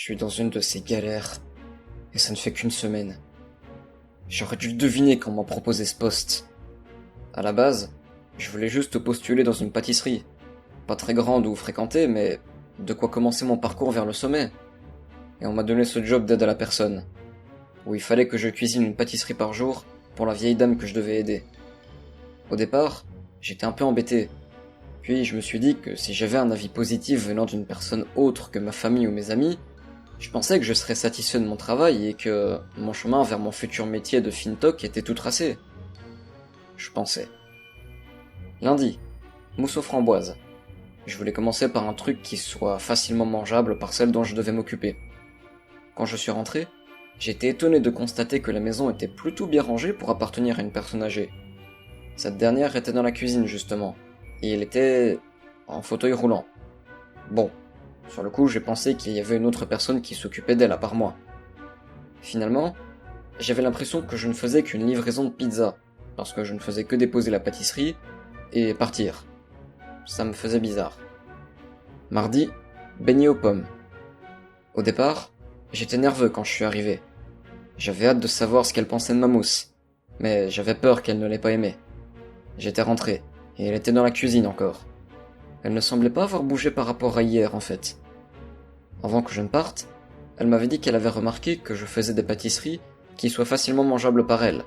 suis dans une de ces galères, et ça ne fait qu'une semaine. J'aurais dû deviner quand on m'a proposé ce poste. À la base, je voulais juste postuler dans une pâtisserie. Pas très grande ou fréquentée, mais de quoi commencer mon parcours vers le sommet. Et on m'a donné ce job d'aide à la personne, où il fallait que je cuisine une pâtisserie par jour pour la vieille dame que je devais aider. Au départ, j'étais un peu embêté. Puis je me suis dit que si j'avais un avis positif venant d'une personne autre que ma famille ou mes amis, je pensais que je serais satisfait de mon travail et que mon chemin vers mon futur métier de fintoc était tout tracé. Je pensais. Lundi, mousse aux framboises. Je voulais commencer par un truc qui soit facilement mangeable par celle dont je devais m'occuper. Quand je suis rentré, j'étais étonné de constater que la maison était plutôt bien rangée pour appartenir à une personne âgée. Cette dernière était dans la cuisine justement, et elle était en fauteuil roulant. Bon, sur le coup j'ai pensé qu'il y avait une autre personne qui s'occupait d'elle à part moi. Finalement, j'avais l'impression que je ne faisais qu'une livraison de pizza, parce que je ne faisais que déposer la pâtisserie et partir. Ça me faisait bizarre. Mardi, beignet aux pommes. Au départ, j'étais nerveux quand je suis arrivé. J'avais hâte de savoir ce qu'elle pensait de ma mousse, mais j'avais peur qu'elle ne l'ait pas aimée. J'étais rentré, et elle était dans la cuisine encore. Elle ne semblait pas avoir bougé par rapport à hier en fait. Avant que je ne parte, elle m'avait dit qu'elle avait remarqué que je faisais des pâtisseries qui soient facilement mangeables par elle,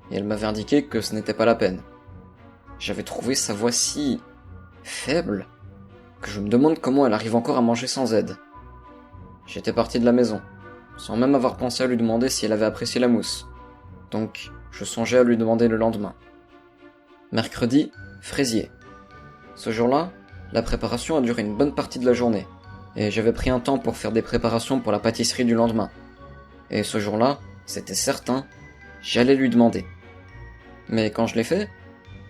et elle m'avait indiqué que ce n'était pas la peine. J'avais trouvé sa voix si faible que je me demande comment elle arrive encore à manger sans aide. J'étais parti de la maison, sans même avoir pensé à lui demander si elle avait apprécié la mousse. Donc, je songeais à lui demander le lendemain. Mercredi, fraisier. Ce jour-là, la préparation a duré une bonne partie de la journée, et j'avais pris un temps pour faire des préparations pour la pâtisserie du lendemain. Et ce jour-là, c'était certain, j'allais lui demander. Mais quand je l'ai fait,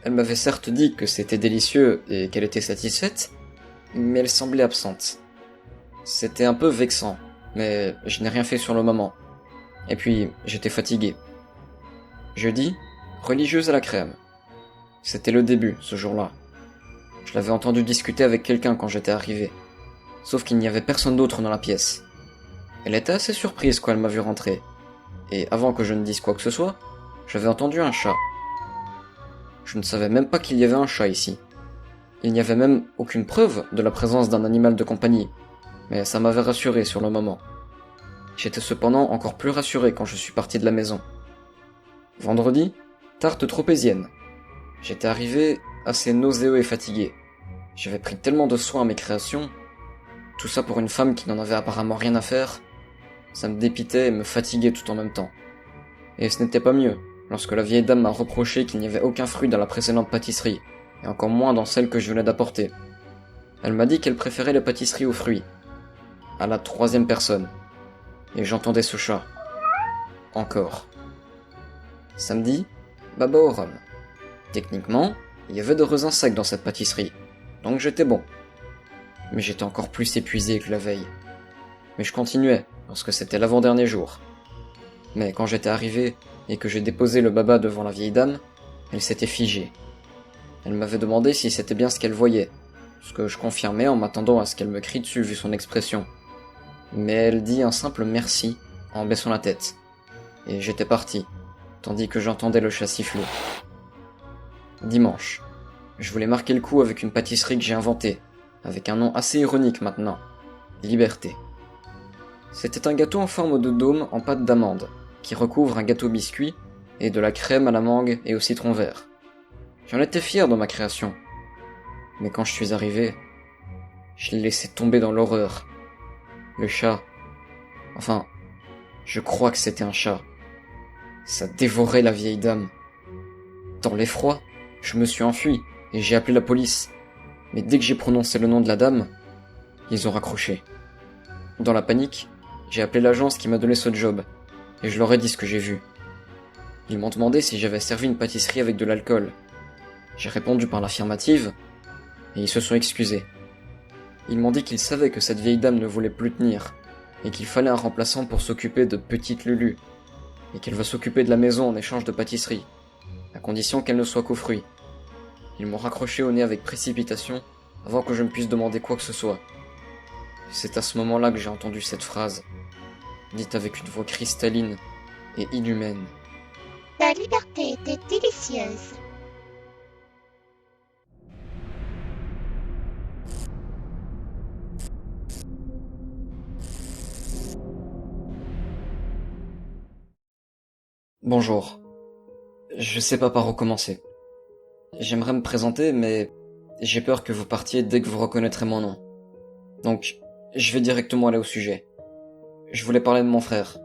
elle m'avait certes dit que c'était délicieux et qu'elle était satisfaite, mais elle semblait absente. C'était un peu vexant, mais je n'ai rien fait sur le moment. Et puis, j'étais fatigué. Jeudi, religieuse à la crème. C'était le début, ce jour-là. Je l'avais entendu discuter avec quelqu'un quand j'étais arrivé. Sauf qu'il n'y avait personne d'autre dans la pièce. Elle était assez surprise quand elle m'a vu rentrer. Et avant que je ne dise quoi que ce soit, j'avais entendu un chat. Je ne savais même pas qu'il y avait un chat ici. Il n'y avait même aucune preuve de la présence d'un animal de compagnie, mais ça m'avait rassuré sur le moment. J'étais cependant encore plus rassuré quand je suis parti de la maison. Vendredi, tarte tropézienne. J'étais arrivé assez nauséeux et fatigué. J'avais pris tellement de soin à mes créations, tout ça pour une femme qui n'en avait apparemment rien à faire. Ça me dépitait et me fatiguait tout en même temps. Et ce n'était pas mieux, lorsque la vieille dame m'a reproché qu'il n'y avait aucun fruit dans la précédente pâtisserie, et encore moins dans celle que je venais d'apporter. Elle m'a dit qu'elle préférait les pâtisseries aux fruits. À la troisième personne. Et j'entendais ce chat. Encore. Samedi, baba au rhum. Techniquement, il y avait de raisins secs dans cette pâtisserie, donc j'étais bon. Mais j'étais encore plus épuisé que la veille. Mais je continuais, parce que c'était l'avant-dernier jour. Mais quand j'étais arrivé, et que j'ai déposé le baba devant la vieille dame, elle s'était figée. Elle m'avait demandé si c'était bien ce qu'elle voyait, ce que je confirmais en m'attendant à ce qu'elle me crie dessus vu son expression. Mais elle dit un simple merci en baissant la tête. Et j'étais parti, tandis que j'entendais le chat siffler. Dimanche. Je voulais marquer le coup avec une pâtisserie que j'ai inventée, avec un nom assez ironique maintenant. Liberté. C'était un gâteau en forme de dôme en pâte d'amande, qui recouvre un gâteau biscuit et de la crème à la mangue et au citron vert. J'en étais fier dans ma création. Mais quand je suis arrivé, je l'ai laissé tomber dans l'horreur. Le chat. Enfin, je crois que c'était un chat. Ça dévorait la vieille dame. Dans l'effroi, je me suis enfui et j'ai appelé la police. Mais dès que j'ai prononcé le nom de la dame, ils ont raccroché. Dans la panique, j'ai appelé l'agence qui m'a donné ce job et je leur ai dit ce que j'ai vu. Ils m'ont demandé si j'avais servi une pâtisserie avec de l'alcool. J'ai répondu par l'affirmative et ils se sont excusés. Ils m'ont dit qu'ils savaient que cette vieille dame ne voulait plus tenir et qu'il fallait un remplaçant pour s'occuper de petite Lulu et qu'elle va s'occuper de la maison en échange de pâtisserie, à condition qu'elle ne soit qu'aux fruits. Ils m'ont raccroché au nez avec précipitation avant que je ne puisse demander quoi que ce soit. C'est à ce moment-là que j'ai entendu cette phrase, dite avec une voix cristalline et inhumaine. Ta liberté était délicieuse. Bonjour. Je sais pas par où commencer. J'aimerais me présenter, mais j'ai peur que vous partiez dès que vous reconnaîtrez mon nom. Donc, je vais directement aller au sujet. Je voulais parler de mon frère.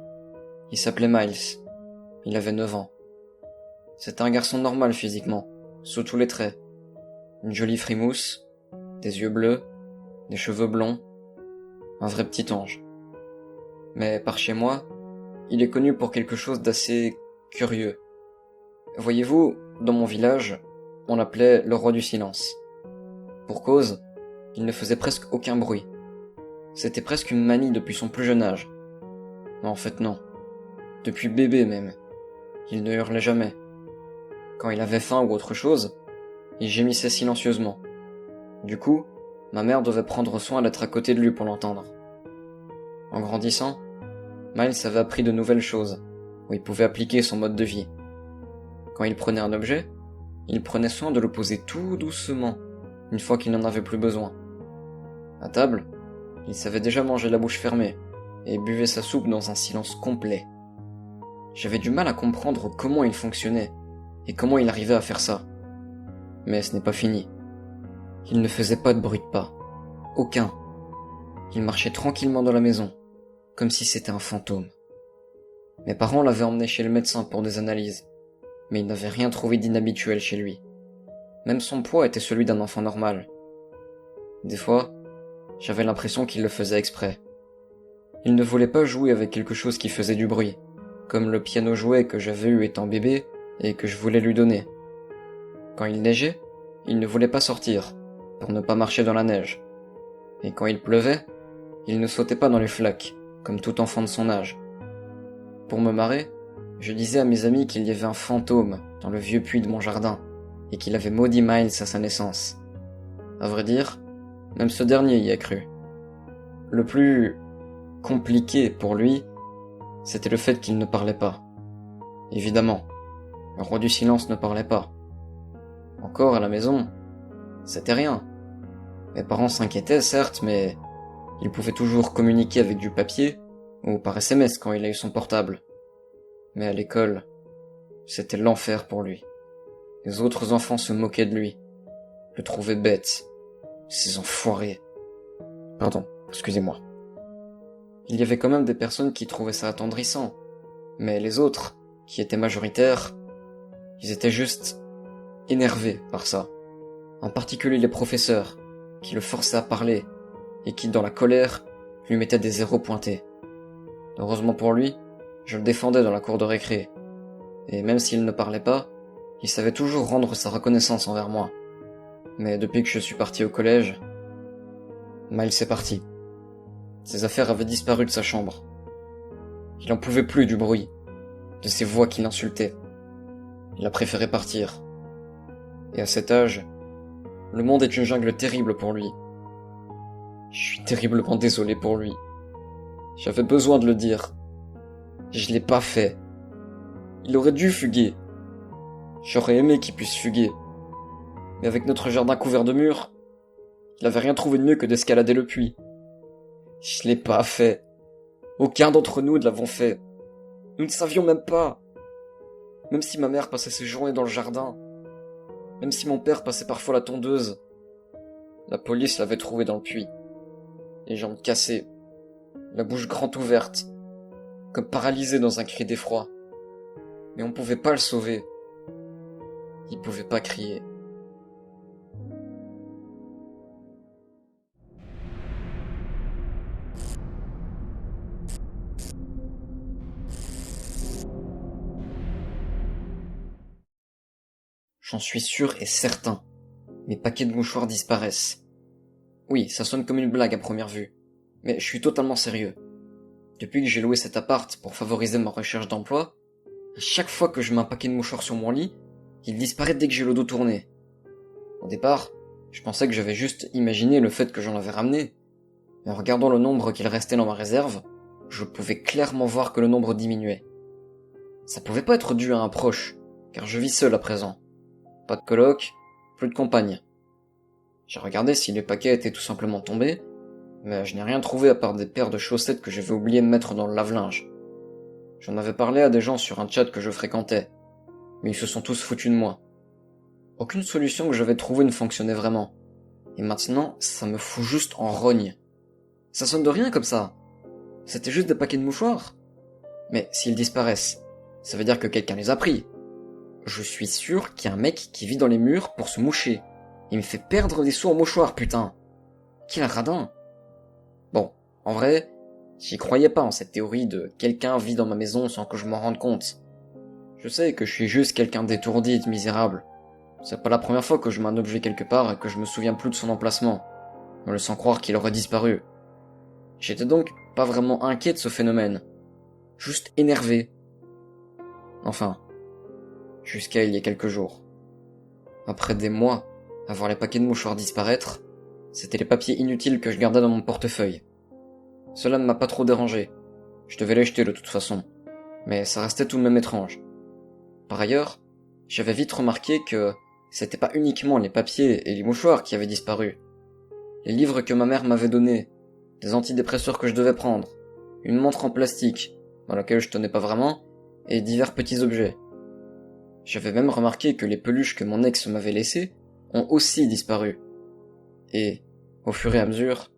Il s'appelait Miles. Il avait 9 ans. C'était un garçon normal physiquement, sous tous les traits. Une jolie frimousse, des yeux bleus, des cheveux blonds, un vrai petit ange. Mais par chez moi, il est connu pour quelque chose d'assez curieux. Voyez-vous, dans mon village, on l'appelait le roi du silence. Pour cause, il ne faisait presque aucun bruit. C'était presque une manie depuis son plus jeune âge. Mais en fait non. Depuis bébé même. Il ne hurlait jamais. Quand il avait faim ou autre chose, il gémissait silencieusement. Du coup, ma mère devait prendre soin d'être à côté de lui pour l'entendre. En grandissant, Miles avait appris de nouvelles choses, où il pouvait appliquer son mode de vie. Quand il prenait un objet, il prenait soin de le poser tout doucement, une fois qu'il n'en avait plus besoin. À table, il savait déjà manger la bouche fermée, et buvait sa soupe dans un silence complet. J'avais du mal à comprendre comment il fonctionnait, et comment il arrivait à faire ça. Mais ce n'est pas fini. Il ne faisait pas de bruit de pas. Aucun. Il marchait tranquillement dans la maison, comme si c'était un fantôme. Mes parents l'avaient emmené chez le médecin pour des analyses, mais ils n'avaient rien trouvé d'inhabituel chez lui. Même son poids était celui d'un enfant normal. Des fois, j'avais l'impression qu'il le faisait exprès. Il ne voulait pas jouer avec quelque chose qui faisait du bruit, comme le piano jouet que j'avais eu étant bébé et que je voulais lui donner. Quand il neigeait, il ne voulait pas sortir, pour ne pas marcher dans la neige. Et quand il pleuvait, il ne sautait pas dans les flaques, comme tout enfant de son âge. Pour me marrer, je disais à mes amis qu'il y avait un fantôme dans le vieux puits de mon jardin, et qu'il avait maudit Miles à sa naissance. À vrai dire, même ce dernier y a cru. Le plus compliqué pour lui, c'était le fait qu'il ne parlait pas. Évidemment, le roi du silence ne parlait pas. Encore à la maison, c'était rien. Mes parents s'inquiétaient, certes, mais il pouvait toujours communiquer avec du papier ou par SMS quand il a eu son portable. Mais à l'école, c'était l'enfer pour lui. Les autres enfants se moquaient de lui, le trouvaient bête. Ces enfoirés. Pardon, excusez-moi. Il y avait quand même des personnes qui trouvaient ça attendrissant, mais les autres, qui étaient majoritaires, ils étaient juste énervés par ça. En particulier les professeurs, qui le forçaient à parler, et qui, dans la colère, lui mettaient des zéros pointés. Heureusement pour lui, je le défendais dans la cour de récré, et même s'il ne parlait pas, il savait toujours rendre sa reconnaissance envers moi. Mais depuis que je suis parti au collège, Miles est parti. Ses affaires avaient disparu de sa chambre. Il en pouvait plus du bruit, de ces voix qui l'insultaient. Il a préféré partir. Et à cet âge, le monde est une jungle terrible pour lui. Je suis terriblement désolé pour lui. J'avais besoin de le dire. Je l'ai pas fait. Il aurait dû fuguer. J'aurais aimé qu'il puisse fuguer. Mais avec notre jardin couvert de murs, il avait rien trouvé de mieux que d'escalader le puits. Je l'ai pas fait. Aucun d'entre nous ne l'avons fait. Nous ne savions même pas. Même si ma mère passait ses journées dans le jardin, même si mon père passait parfois la tondeuse, la police l'avait trouvé dans le puits. Les jambes cassées, la bouche grande ouverte, comme paralysé dans un cri d'effroi. Mais on pouvait pas le sauver. Il pouvait pas crier. J'en suis sûr et certain. Mes paquets de mouchoirs disparaissent. Oui, ça sonne comme une blague à première vue. Mais je suis totalement sérieux. Depuis que j'ai loué cet appart pour favoriser ma recherche d'emploi, à chaque fois que je mets un paquet de mouchoirs sur mon lit, il disparaît dès que j'ai le dos tourné. Au départ, je pensais que j'avais juste imaginé le fait que j'en avais ramené. et en regardant le nombre qu'il restait dans ma réserve, je pouvais clairement voir que le nombre diminuait. Ça pouvait pas être dû à un proche, car je vis seul à présent. Pas de coloc, plus de compagne. J'ai regardé si les paquets étaient tout simplement tombés, mais je n'ai rien trouvé à part des paires de chaussettes que j'avais oublié de mettre dans le lave-linge. J'en avais parlé à des gens sur un chat que je fréquentais, mais ils se sont tous foutus de moi. Aucune solution que j'avais trouvée ne fonctionnait vraiment. Et maintenant, ça me fout juste en rogne. Ça sonne de rien comme ça. C'était juste des paquets de mouchoirs. Mais s'ils disparaissent, ça veut dire que quelqu'un les a pris. Je suis sûr qu'il y a un mec qui vit dans les murs pour se moucher. Il me fait perdre des sous en mouchoirs, putain. Quel radin. Bon, en vrai, j'y croyais pas en cette théorie de quelqu'un vit dans ma maison sans que je m'en rende compte. Je sais que je suis juste quelqu'un d'étourdi et de misérable. C'est pas la première fois que je mets un objet quelque part et que je me souviens plus de son emplacement, me laissant croire qu'il aurait disparu. J'étais donc pas vraiment inquiet de ce phénomène, juste énervé. Enfin, jusqu'à il y a quelques jours. Après des mois à voir les paquets de mouchoirs disparaître, c'était les papiers inutiles que je gardais dans mon portefeuille. Cela ne m'a pas trop dérangé, je devais les jeter de toute façon, mais ça restait tout de même étrange. Par ailleurs, j'avais vite remarqué que c'était pas uniquement les papiers et les mouchoirs qui avaient disparu. Les livres que ma mère m'avait donnés, des antidépresseurs que je devais prendre, une montre en plastique, dans laquelle je tenais pas vraiment, et divers petits objets. J'avais même remarqué que les peluches que mon ex m'avait laissées ont aussi disparu. Et, au fur et à mesure,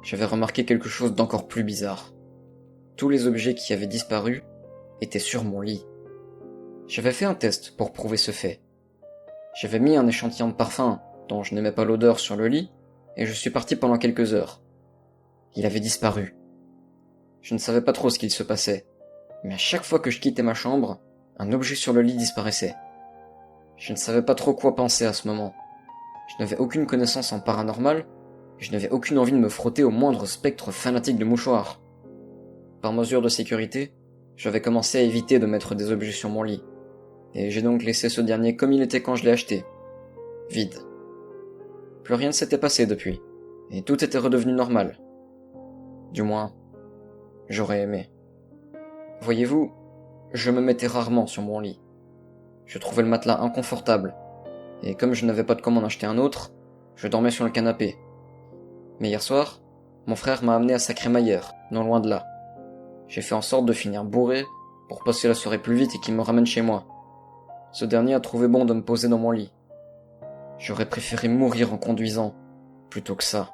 j'avais remarqué quelque chose d'encore plus bizarre. Tous les objets qui avaient disparu étaient sur mon lit. J'avais fait un test pour prouver ce fait. J'avais mis un échantillon de parfum dont je n'aimais pas l'odeur sur le lit, et je suis parti pendant quelques heures. Il avait disparu. Je ne savais pas trop ce qu'il se passait, mais à chaque fois que je quittais ma chambre, un objet sur le lit disparaissait. Je ne savais pas trop quoi penser à ce moment. Je n'avais aucune connaissance en paranormal, et je n'avais aucune envie de me frotter au moindre spectre fanatique de mouchoirs. Par mesure de sécurité, j'avais commencé à éviter de mettre des objets sur mon lit, et j'ai donc laissé ce dernier comme il était quand je l'ai acheté. Vide. Plus rien ne s'était passé depuis, et tout était redevenu normal. Du moins, j'aurais aimé. Voyez-vous, je me mettais rarement sur mon lit. Je trouvais le matelas inconfortable, et comme je n'avais pas de quoi m'en acheter un autre, je dormais sur le canapé. Mais hier soir, mon frère m'a amené à Sacré-Maillère, non loin de là. J'ai fait en sorte de finir bourré pour passer la soirée plus vite et qu'il me ramène chez moi. Ce dernier a trouvé bon de me poser dans mon lit. J'aurais préféré mourir en conduisant, plutôt que ça.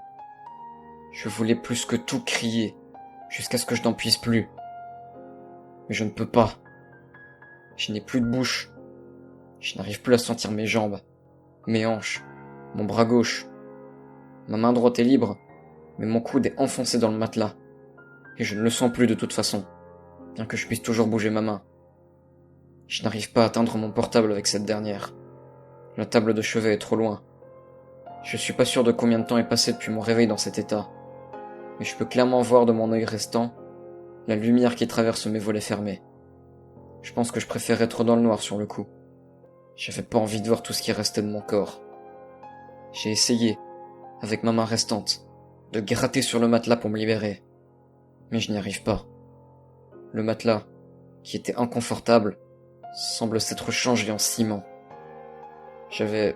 Je voulais plus que tout crier, jusqu'à ce que je n'en puisse plus. Mais je ne peux pas. Je n'ai plus de bouche. Je n'arrive plus à sentir mes jambes, mes hanches, mon bras gauche. Ma main droite est libre, mais mon coude est enfoncé dans le matelas. Et je ne le sens plus de toute façon, bien que je puisse toujours bouger ma main. Je n'arrive pas à atteindre mon portable avec cette dernière. La table de chevet est trop loin. Je suis pas sûr de combien de temps est passé depuis mon réveil dans cet état. Mais je peux clairement voir de mon œil restant la lumière qui traverse mes volets fermés. Je pense que je préfère être dans le noir sur le coup. J'avais pas envie de voir tout ce qui restait de mon corps. J'ai essayé, avec ma main restante, de gratter sur le matelas pour me libérer. Mais je n'y arrive pas. Le matelas, qui était inconfortable, semble s'être changé en ciment. J'avais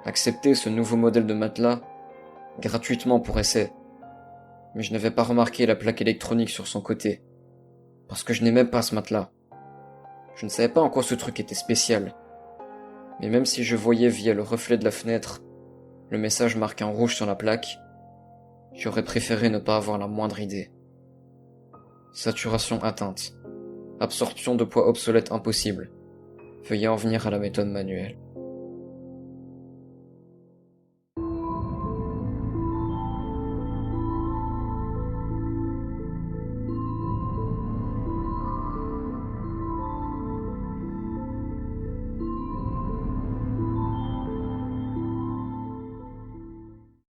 accepté ce nouveau modèle de matelas gratuitement pour essai, mais je n'avais pas remarqué la plaque électronique sur son côté, parce que je n'aimais pas ce matelas. Je ne savais pas en quoi ce truc était spécial, mais même si je voyais via le reflet de la fenêtre le message marqué en rouge sur la plaque, j'aurais préféré ne pas avoir la moindre idée. Saturation atteinte. Absorption de poids obsolète impossible. Veuillez en venir à la méthode manuelle.